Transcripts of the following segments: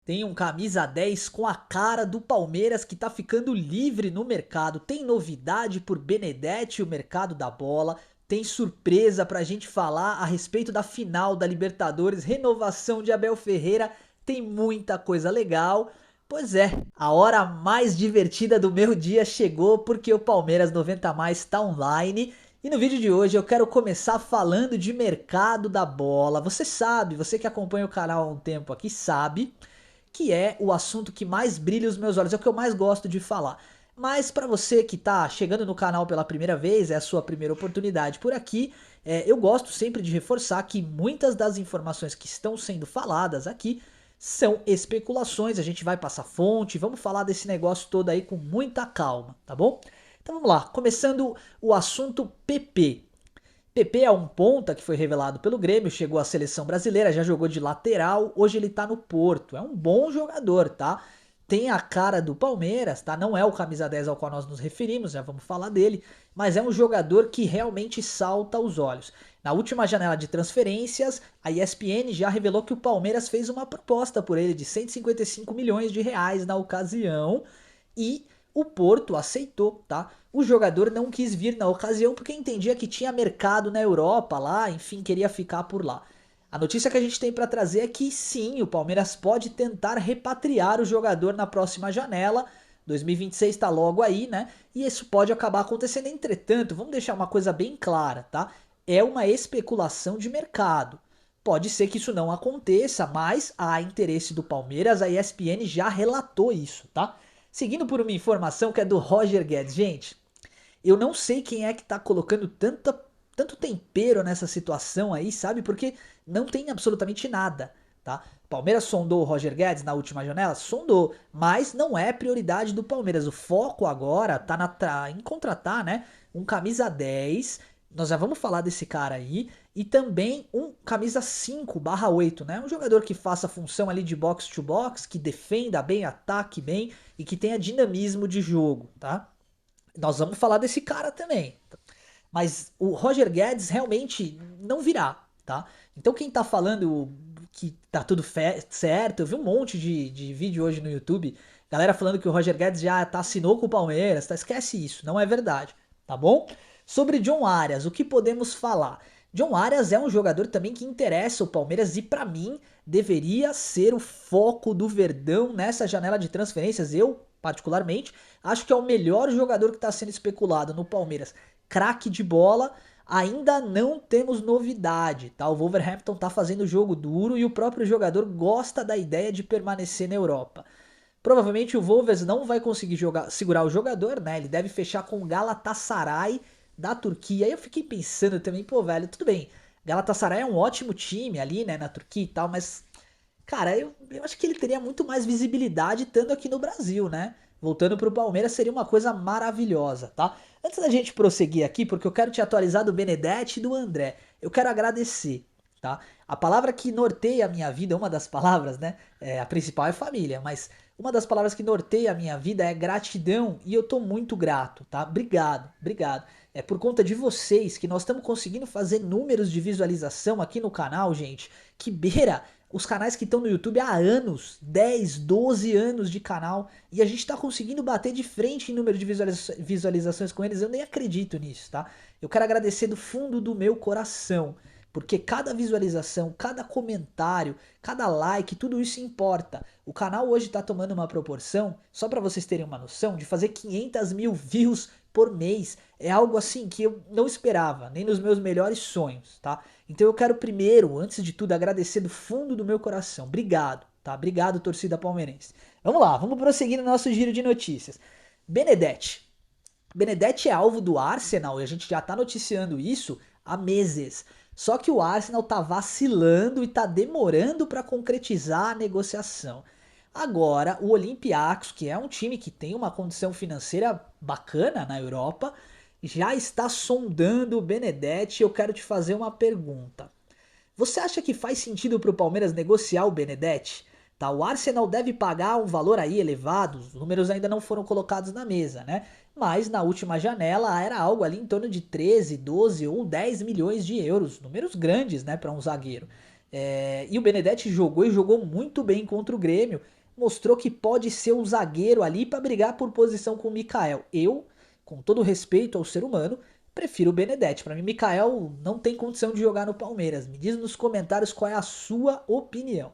Tem um camisa 10 com a cara do Palmeiras que tá ficando livre no mercado. Tem novidade por Benedetti, o mercado da bola. Tem surpresa pra gente falar a respeito da final da Libertadores, renovação de Abel Ferreira. Tem muita coisa legal. Pois é, a hora mais divertida do meu dia chegou porque o Palmeiras 90 mais está online. E no vídeo de hoje eu quero começar falando de mercado da bola. Você sabe, você que acompanha o canal há um tempo aqui sabe que é o assunto que mais brilha os meus olhos, é o que eu mais gosto de falar. Mas para você que tá chegando no canal pela primeira vez, é a sua primeira oportunidade por aqui, eu gosto sempre de reforçar que muitas das informações que estão sendo faladas aqui são especulações, a gente vai passar fonte, vamos falar desse negócio todo aí com muita calma, tá bom? Então vamos lá, começando o assunto PP. PP é um ponta que foi revelado pelo Grêmio, chegou à seleção brasileira, já jogou de lateral, hoje ele tá no Porto. É um bom jogador, tá? Tem a cara do Palmeiras, tá? Não é o camisa 10 ao qual nós nos referimos, já vamos falar dele, mas é um jogador que realmente salta aos olhos. Na última janela de transferências, a ESPN já revelou que o Palmeiras fez uma proposta por ele de 155 milhões de reais na ocasião e o Porto aceitou, tá? O jogador não quis vir na ocasião porque entendia que tinha mercado na Europa lá, enfim, queria ficar por lá. A notícia que a gente tem para trazer é que sim, o Palmeiras pode tentar repatriar o jogador na próxima janela. 2026 está logo aí, né? E isso pode acabar acontecendo. Entretanto, vamos deixar uma coisa bem clara, tá? É uma especulação de mercado. Pode ser que isso não aconteça, mas há interesse do Palmeiras, a ESPN já relatou isso, tá? Seguindo por uma informação que é do Roger Guedes. Gente, eu não sei quem é que tá colocando tanto tempero nessa situação aí, sabe? Porque não tem absolutamente nada, tá? Palmeiras sondou o Roger Guedes na última janela? Sondou, mas não é prioridade do Palmeiras. O foco agora tá em contratar, né? Um camisa 10. Nós já vamos falar desse cara aí. E também um camisa 5/8, né? Um jogador que faça a função ali de box to box, que defenda bem, ataque bem e que tenha dinamismo de jogo, tá? Nós vamos falar desse cara também. Mas o Roger Guedes realmente não virá, tá? Então quem tá falando que tá tudo certo, eu vi um monte de vídeo hoje no YouTube, galera falando que o Roger Guedes já tá, assinou com o Palmeiras, tá? Esquece isso, não é verdade, tá bom? Sobre John Arias, o que podemos falar? John Arias é um jogador também que interessa o Palmeiras e para mim deveria ser o foco do Verdão nessa janela de transferências. Eu, particularmente, acho que é o melhor jogador que está sendo especulado no Palmeiras. Craque de bola, ainda não temos novidade, tá? O Wolverhampton tá fazendo jogo duro e o próprio jogador gosta da ideia de permanecer na Europa. Provavelmente o Wolves não vai conseguir segurar o jogador, né? Ele deve fechar com o Galatasaray da Turquia. Aí eu fiquei pensando também, pô, velho, tudo bem. Galatasaray é um ótimo time ali, né, na Turquia e tal, mas cara, eu acho que ele teria muito mais visibilidade estando aqui no Brasil, né? Voltando pro Palmeiras seria uma coisa maravilhosa, tá? Antes da gente prosseguir aqui, porque eu quero te atualizar do Benedetti e do André, eu quero agradecer, tá? A palavra que norteia a minha vida, uma das palavras, né? A principal é família, mas uma das palavras que norteia a minha vida é gratidão e eu tô muito grato, tá? Obrigado, obrigado. É por conta de vocês que nós estamos conseguindo fazer números de visualização aqui no canal, gente, que beira os canais que estão no YouTube há anos, 10, 12 anos de canal, e a gente tá conseguindo bater de frente em número de visualizações com eles, eu nem acredito nisso, tá? Eu quero agradecer do fundo do meu coração, porque cada visualização, cada comentário, cada like, tudo isso importa. O canal hoje tá tomando uma proporção, só para vocês terem uma noção, de fazer 500 mil views por mês. É algo assim que eu não esperava, nem nos meus melhores sonhos, tá? Então eu quero primeiro, antes de tudo, agradecer do fundo do meu coração. Obrigado, tá? Obrigado, torcida palmeirense. Vamos lá, vamos prosseguir no nosso giro de notícias. Benedetti. Benedetti é alvo do Arsenal e a gente já tá noticiando isso há meses. Só que o Arsenal tá vacilando e tá demorando para concretizar a negociação. Agora, o Olympiacos, que é um time que tem uma condição financeira bacana na Europa, já está sondando o Benedetti. Eu quero te fazer uma pergunta. Você acha que faz sentido para o Palmeiras negociar o Benedetti? Tá, o Arsenal deve pagar um valor aí elevado, os números ainda não foram colocados na mesa, né? Mas na última janela era algo ali em torno de 13, 12 ou 10 milhões de euros, números grandes, né, para um zagueiro. E o Benedetti jogou e jogou muito bem contra o Grêmio. Mostrou que pode ser um zagueiro ali para brigar por posição com o Mikael. Eu, com todo respeito ao ser humano, prefiro o Benedetti. Para mim, Mikael não tem condição de jogar no Palmeiras. Me diz nos comentários qual é a sua opinião.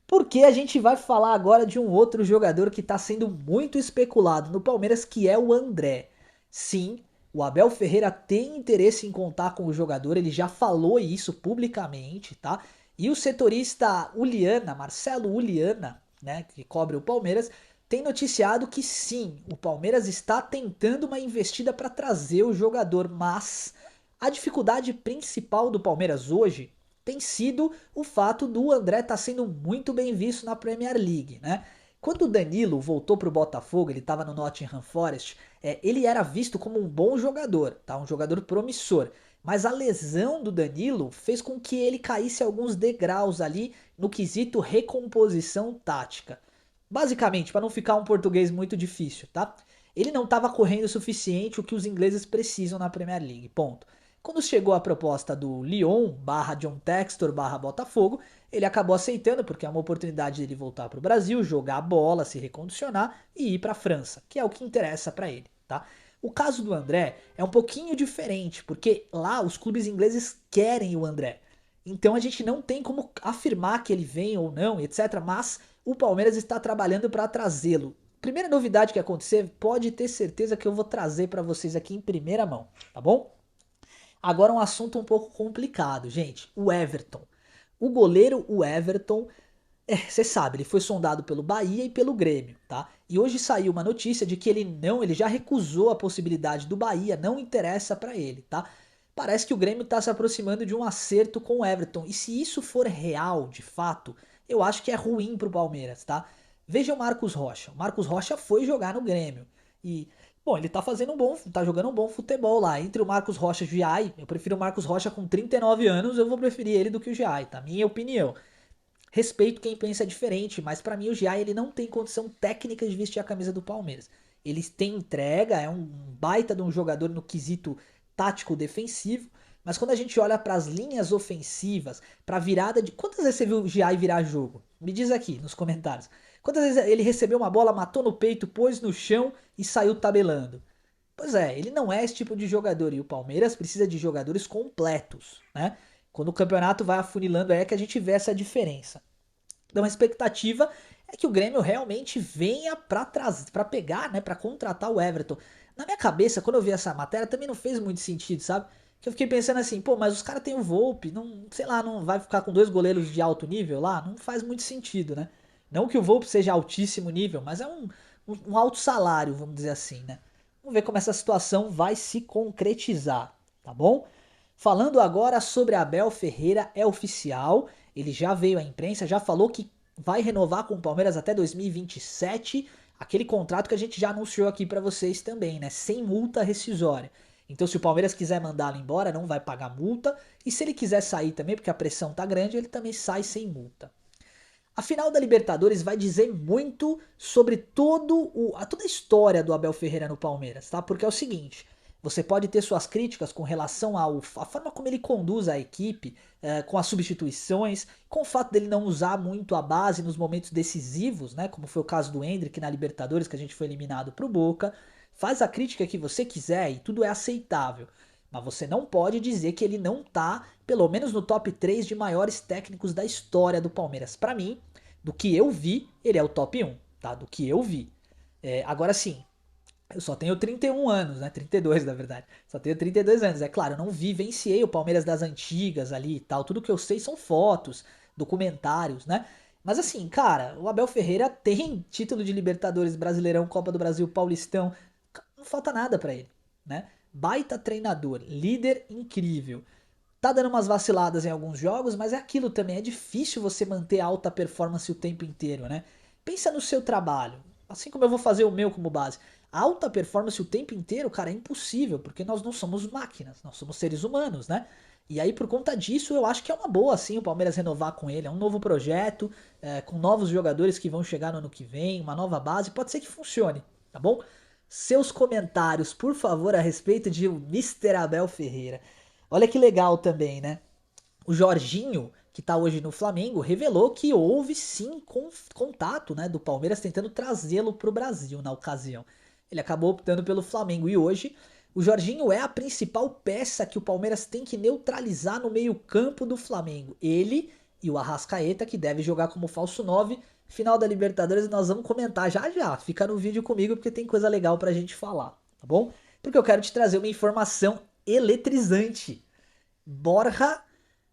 Porque a gente vai falar agora de um outro jogador que está sendo muito especulado no Palmeiras, que é o André. Sim, o Abel Ferreira tem interesse em contar com o jogador, ele já falou isso publicamente, tá? E o setorista Uliana, Marcelo Uliana, né, que cobre o Palmeiras, tem noticiado que sim, o Palmeiras está tentando uma investida para trazer o jogador, mas a dificuldade principal do Palmeiras hoje tem sido o fato do André estar sendo muito bem visto na Premier League, né? Quando o Danilo voltou para o Botafogo, ele estava no Nottingham Forest, ele era visto como um bom jogador, tá? Um jogador promissor. Mas a lesão do Danilo fez com que ele caísse alguns degraus ali no quesito recomposição tática. Basicamente, para não ficar um português muito difícil, tá? Ele não estava correndo o suficiente o que os ingleses precisam na Premier League, ponto. Quando chegou a proposta do Lyon barra John Textor barra Botafogo, ele acabou aceitando porque é uma oportunidade dele voltar para o Brasil, jogar a bola, se recondicionar e ir para a França, que é o que interessa para ele, tá? O caso do André é um pouquinho diferente, porque lá os clubes ingleses querem o André. Então a gente não tem como afirmar que ele vem ou não, etc. Mas o Palmeiras está trabalhando para trazê-lo. Primeira novidade que acontecer, pode ter certeza que eu vou trazer para vocês aqui em primeira mão, tá bom? Agora um assunto um pouco complicado, gente. O Everton. O goleiro, o Everton, você sabe, ele foi sondado pelo Bahia e pelo Grêmio, tá? E hoje saiu uma notícia de que ele já recusou a possibilidade do Bahia, não interessa pra ele, tá? Parece que o Grêmio tá se aproximando de um acerto com o Everton. E se isso for real, de fato, eu acho que é ruim pro Palmeiras, tá? Veja o Marcos Rocha. O Marcos Rocha foi jogar no Grêmio. E, bom, ele tá jogando um bom futebol lá. Entre o Marcos Rocha e o Giai, eu prefiro o Marcos Rocha com 39 anos, eu vou preferir ele do que o Giai, tá? Minha opinião. Respeito quem pensa diferente, mas pra mim o Giai ele não tem condição técnica de vestir a camisa do Palmeiras. Ele tem entrega, é um baita de um jogador no quesito tático defensivo, mas quando a gente olha para as linhas ofensivas, para virada de quantas vezes você viu o Giai virar jogo? Me diz aqui nos comentários. Quantas vezes ele recebeu uma bola, matou no peito, pôs no chão e saiu tabelando? Pois é, ele não é esse tipo de jogador e o Palmeiras precisa de jogadores completos, né? Quando o campeonato vai afunilando é que a gente vê essa diferença. Então a expectativa é que o Grêmio realmente venha para pegar, né, para contratar o Everton. Na minha cabeça, quando eu vi essa matéria, também não fez muito sentido, sabe? Que eu fiquei pensando assim, pô, mas os caras têm o Volpe, não, sei lá, não vai ficar com dois goleiros de alto nível lá? Não faz muito sentido, né? Não que o Volpe seja altíssimo nível, mas é um alto salário, vamos dizer assim, né? Vamos ver como essa situação vai se concretizar, tá bom? Falando agora sobre Abel Ferreira, é oficial, ele já veio à imprensa, já falou que vai renovar com o Palmeiras até 2027, aquele contrato que a gente já anunciou aqui para vocês também, né? Sem multa rescisória. Então, se o Palmeiras quiser mandá-lo embora, não vai pagar multa, e se ele quiser sair também, porque a pressão tá grande, ele também sai sem multa. A final da Libertadores vai dizer muito sobre toda a história do Abel Ferreira no Palmeiras, tá? Porque é o seguinte, você pode ter suas críticas com relação à forma como ele conduz a equipe, com as substituições, com o fato dele não usar muito a base nos momentos decisivos, né? Como foi o caso do Endrick na Libertadores, que a gente foi eliminado pro Boca. Faz a crítica que você quiser e tudo é aceitável. Mas você não pode dizer que ele não tá, pelo menos no top 3 de maiores técnicos da história do Palmeiras. Para mim, do que eu vi, ele é o top 1, tá? Do que eu vi. Agora sim, eu só tenho 31 anos, né? 32 na verdade. Só tenho 32 anos. É claro, eu não vivenciei o Palmeiras das antigas ali e tal. Tudo que eu sei são fotos, documentários, né? Mas assim, cara, o Abel Ferreira tem título de Libertadores, Brasileirão, Copa do Brasil, Paulistão. Não falta nada pra ele, né? Baita treinador, líder incrível. Tá dando umas vaciladas em alguns jogos, mas é aquilo também. É difícil você manter alta performance o tempo inteiro, né? Pensa no seu trabalho. Assim como eu vou fazer o meu como base. Alta performance o tempo inteiro, cara, é impossível, porque nós não somos máquinas, nós somos seres humanos, né? E aí, por conta disso, eu acho que é uma boa, sim, o Palmeiras renovar com ele. É um novo projeto, com novos jogadores que vão chegar no ano que vem, uma nova base. Pode ser que funcione, tá bom? Seus comentários, por favor, a respeito de o Mister Abel Ferreira. Olha que legal também, né? O Jorginho, que tá hoje no Flamengo, revelou que houve sim contato, né, do Palmeiras tentando trazê-lo pro Brasil na ocasião. Ele acabou optando pelo Flamengo e hoje o Jorginho é a principal peça que o Palmeiras tem que neutralizar no meio-campo do Flamengo. Ele e o Arrascaeta, que deve jogar como falso 9. Final da Libertadores nós vamos comentar já já. Fica no vídeo comigo porque tem coisa legal pra gente falar, tá bom? Porque eu quero te trazer uma informação eletrizante. Borja,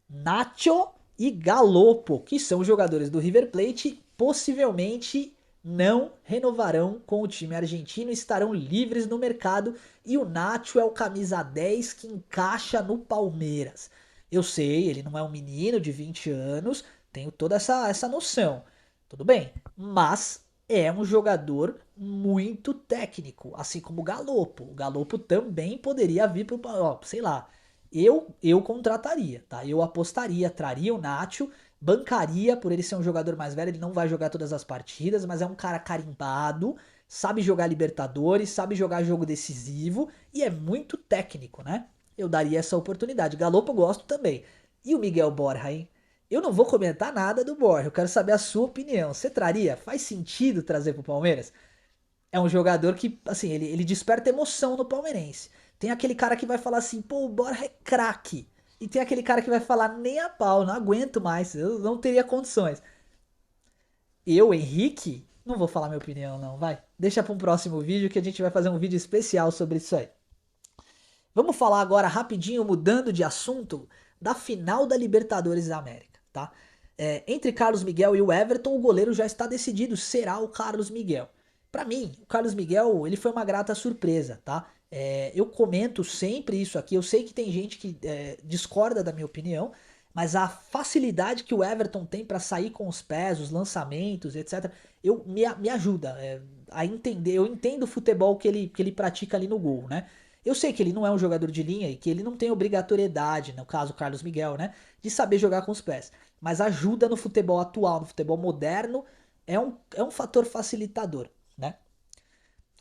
Nacho e Galopo, que são jogadores do River Plate, possivelmente não renovarão com o time argentino, estarão livres no mercado e o Nacho é o camisa 10 que encaixa no Palmeiras. Eu sei, ele não é um menino de 20 anos, tenho toda essa noção, tudo bem, mas é um jogador muito técnico, assim como o Galopo. O Galopo também poderia vir para o, sei lá, eu contrataria, tá? Eu apostaria, traria o Nacho, bancaria por ele ser um jogador mais velho, ele não vai jogar todas as partidas, mas é um cara carimbado, sabe jogar Libertadores, sabe jogar jogo decisivo e é muito técnico, né? Eu daria essa oportunidade. Galopo eu gosto também. E o Miguel Borja, hein? Eu não vou comentar nada do Borja, eu quero saber a sua opinião. Você traria? Faz sentido trazer pro Palmeiras? É um jogador que, assim, ele desperta emoção no palmeirense. Tem aquele cara que vai falar assim, pô, o Borja é craque. E tem aquele cara que vai falar, nem a pau, não aguento mais, eu não teria condições. Eu, Henrique, não vou falar minha opinião não, vai. Deixa para um próximo vídeo que a gente vai fazer um vídeo especial sobre isso aí. Vamos falar agora rapidinho, mudando de assunto, da final da Libertadores da América, tá? Entre Carlos Miguel e o Everton, o goleiro já está decidido, será o Carlos Miguel. Pra mim, o Carlos Miguel, ele foi uma grata surpresa, tá? Eu comento sempre isso aqui, eu sei que tem gente que discorda da minha opinião, mas a facilidade que o Everton tem pra sair com os pés, os lançamentos, etc., me ajuda a entender, eu entendo o futebol que ele pratica ali no gol, né? Eu sei que ele não é um jogador de linha e que ele não tem obrigatoriedade, no caso Carlos Miguel, né, de saber jogar com os pés. Mas ajuda no futebol atual, no futebol moderno, é um fator facilitador, né?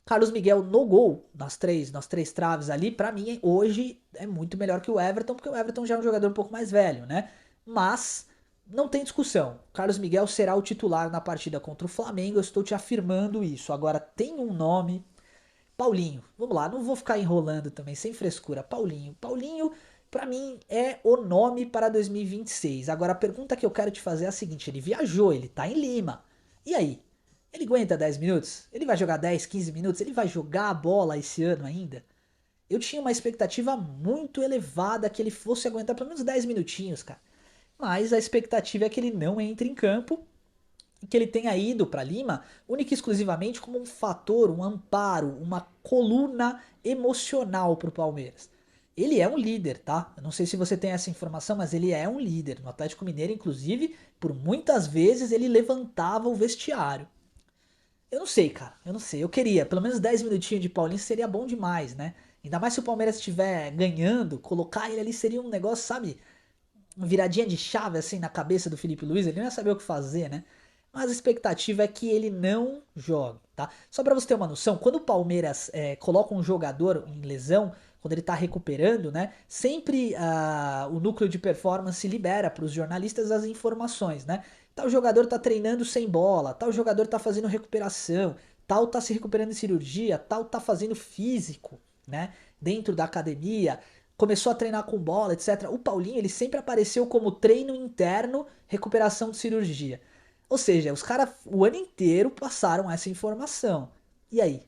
Carlos Miguel no gol, nas três traves ali, pra mim hoje é muito melhor que o Everton, porque o Everton já é um jogador um pouco mais velho, né? Mas não tem discussão. Carlos Miguel será o titular na partida contra o Flamengo, eu estou te afirmando isso. Agora tem um nome, Paulinho, vamos lá, não vou ficar enrolando também, sem frescura. Paulinho. Paulinho, pra mim, é o nome para 2026. Agora, a pergunta que eu quero te fazer é a seguinte: ele viajou, ele tá em Lima. E aí? Ele aguenta 10 minutos? Ele vai jogar 10, 15 minutos? Ele vai jogar a bola esse ano ainda? Eu tinha uma expectativa muito elevada que ele fosse aguentar pelo menos 10 minutinhos, cara. Mas a expectativa é que ele não entre em campo que ele tenha ido para Lima única e exclusivamente como um fator, um amparo, uma coluna emocional para o Palmeiras. Ele é um líder, tá? Eu não sei se você tem essa informação, mas ele é um líder. No Atlético Mineiro, inclusive, por muitas vezes ele levantava o vestiário. Eu não sei, cara. Eu não sei. Eu queria. Pelo menos 10 minutinhos de Paulinho seria bom demais, né? Ainda mais se o Palmeiras estiver ganhando, colocar ele ali seria um negócio, sabe? Uma viradinha de chave assim na cabeça do Felipe Luiz, ele não ia saber o que fazer, né? Mas a expectativa é que ele não jogue, tá? Só pra você ter uma noção, quando o Palmeiras coloca um jogador em lesão, quando ele tá recuperando, né? Sempre o núcleo de performance libera para os jornalistas as informações, né? Tal jogador tá treinando sem bola, tal jogador tá fazendo recuperação, tal tá se recuperando em cirurgia, tal tá fazendo físico, né? Dentro da academia, começou a treinar com bola, etc. O Paulinho, ele sempre apareceu como treino interno, recuperação de cirurgia. Ou seja, os caras o ano inteiro passaram essa informação. E aí?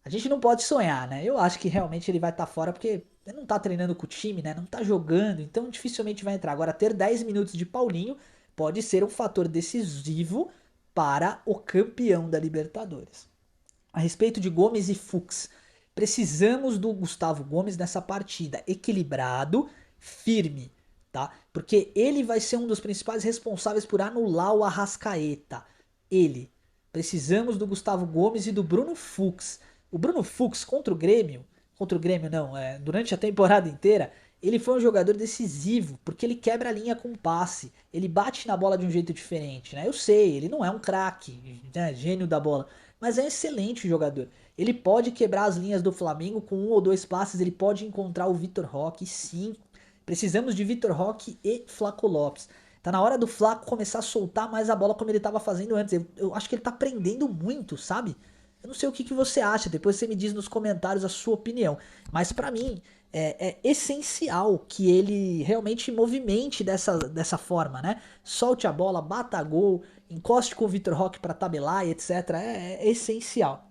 A gente não pode sonhar, né? Eu acho que realmente ele vai estar fora porque ele não tá treinando com o time, né? Não tá jogando, então dificilmente vai entrar. Agora, ter 10 minutos de Paulinho pode ser um fator decisivo para o campeão da Libertadores. A respeito de Gomes e Fux, precisamos do Gustavo Gomes nessa partida, equilibrado, firme, tá? Porque ele vai ser um dos principais responsáveis por anular o Arrascaeta. Ele. Precisamos do Gustavo Gomes e do Bruno Fux. O Bruno Fux contra o Grêmio não, durante a temporada inteira, ele foi um jogador decisivo, porque ele quebra a linha com passe, ele bate na bola de um jeito diferente, né? Eu sei, ele não é um craque, né, gênio da bola, mas é um excelente jogador. Ele pode quebrar as linhas do Flamengo com um ou dois passes, ele pode encontrar o Vitor Roque, sim. Precisamos de Vitor Roque e Flaco Lopes. Tá na hora do Flaco começar a soltar mais a bola como ele tava fazendo antes. Eu acho que ele tá aprendendo muito, sabe? Eu não sei o que você acha, depois você me diz nos comentários a sua opinião. Mas pra mim é essencial que ele realmente movimente dessa forma, né? Solte a bola, bata gol, encoste com o Vitor Roque pra tabelar e etc. É essencial.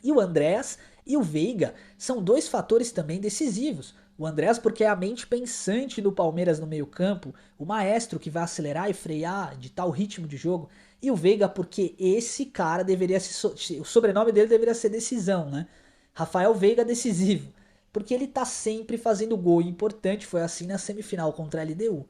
E o Andrés e o Veiga são dois fatores também decisivos. O Andrés porque é a mente pensante do Palmeiras no meio-campo, o maestro que vai acelerar e frear de tal ritmo de jogo. E o Veiga porque esse cara deveria ser, o sobrenome dele deveria ser decisão, né? Rafael Veiga decisivo, porque ele tá sempre fazendo gol importante, foi assim na semifinal contra a LDU.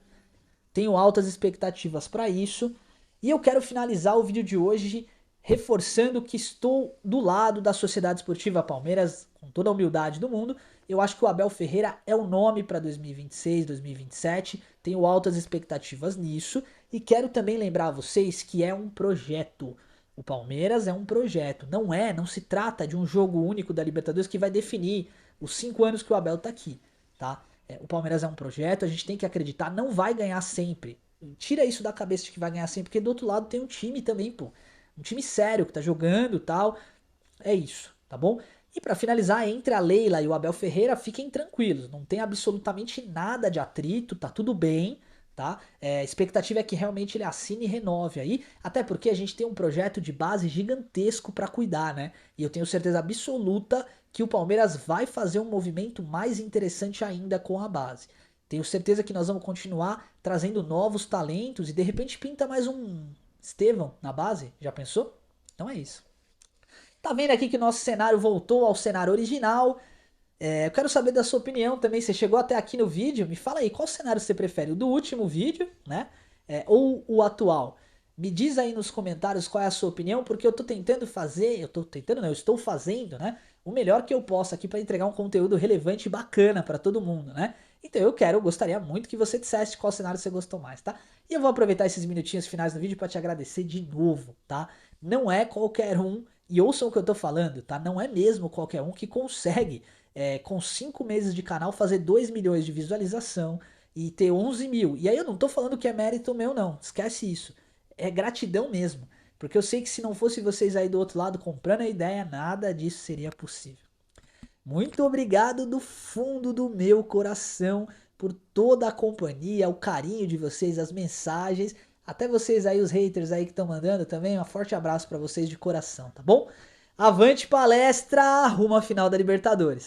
Tenho altas expectativas para isso. E eu quero finalizar o vídeo de hoje reforçando que estou do lado da Sociedade Esportiva Palmeiras, com toda a humildade do mundo. Eu acho que o Abel Ferreira é o nome para 2026, 2027. Tenho altas expectativas nisso. E quero também lembrar a vocês que é um projeto. O Palmeiras é um projeto. Não se trata de um jogo único da Libertadores que vai definir os 5 anos que o Abel tá aqui, tá? O Palmeiras é um projeto, a gente tem que acreditar, não vai ganhar sempre. Tira isso da cabeça de que vai ganhar sempre, porque do outro lado tem um time também, pô. Um time sério que tá jogando e tal. É isso, tá bom? E pra finalizar, entre a Leila e o Abel Ferreira, fiquem tranquilos, não tem absolutamente nada de atrito, tá tudo bem, tá? A expectativa é que realmente ele assine e renove aí, até porque a gente tem um projeto de base gigantesco pra cuidar, né? E eu tenho certeza absoluta que o Palmeiras vai fazer um movimento mais interessante ainda com a base. Tenho certeza que nós vamos continuar trazendo novos talentos e de repente pinta mais um Estevão na base, já pensou? Então é isso. Tá vendo aqui que o nosso cenário voltou ao cenário original. Eu quero saber da sua opinião também. Você chegou até aqui no vídeo, me fala aí, qual cenário você prefere? O do último vídeo, né? Ou o atual? Me diz aí nos comentários qual é a sua opinião, porque eu tô tentando fazer, eu tô tentando não, eu estou fazendo, né? O melhor que eu posso aqui para entregar um conteúdo relevante e bacana para todo mundo, né? Então eu gostaria muito que você dissesse qual cenário você gostou mais, tá? E eu vou aproveitar esses minutinhos finais do vídeo para te agradecer de novo, tá? Não é qualquer um, e ouçam o que eu tô falando, tá? Não é mesmo qualquer um que consegue com 5 meses de canal, fazer 2 milhões de visualização e ter 11 mil. E aí eu não tô falando que é mérito meu, não. Esquece isso. É gratidão mesmo. Porque eu sei que se não fosse vocês aí do outro lado comprando a ideia, nada disso seria possível. Muito obrigado do fundo do meu coração por toda a companhia, o carinho de vocês, as mensagens. Até vocês aí, os haters aí que estão mandando também. Um forte abraço para vocês de coração, tá bom? Avante palestra, rumo à final da Libertadores.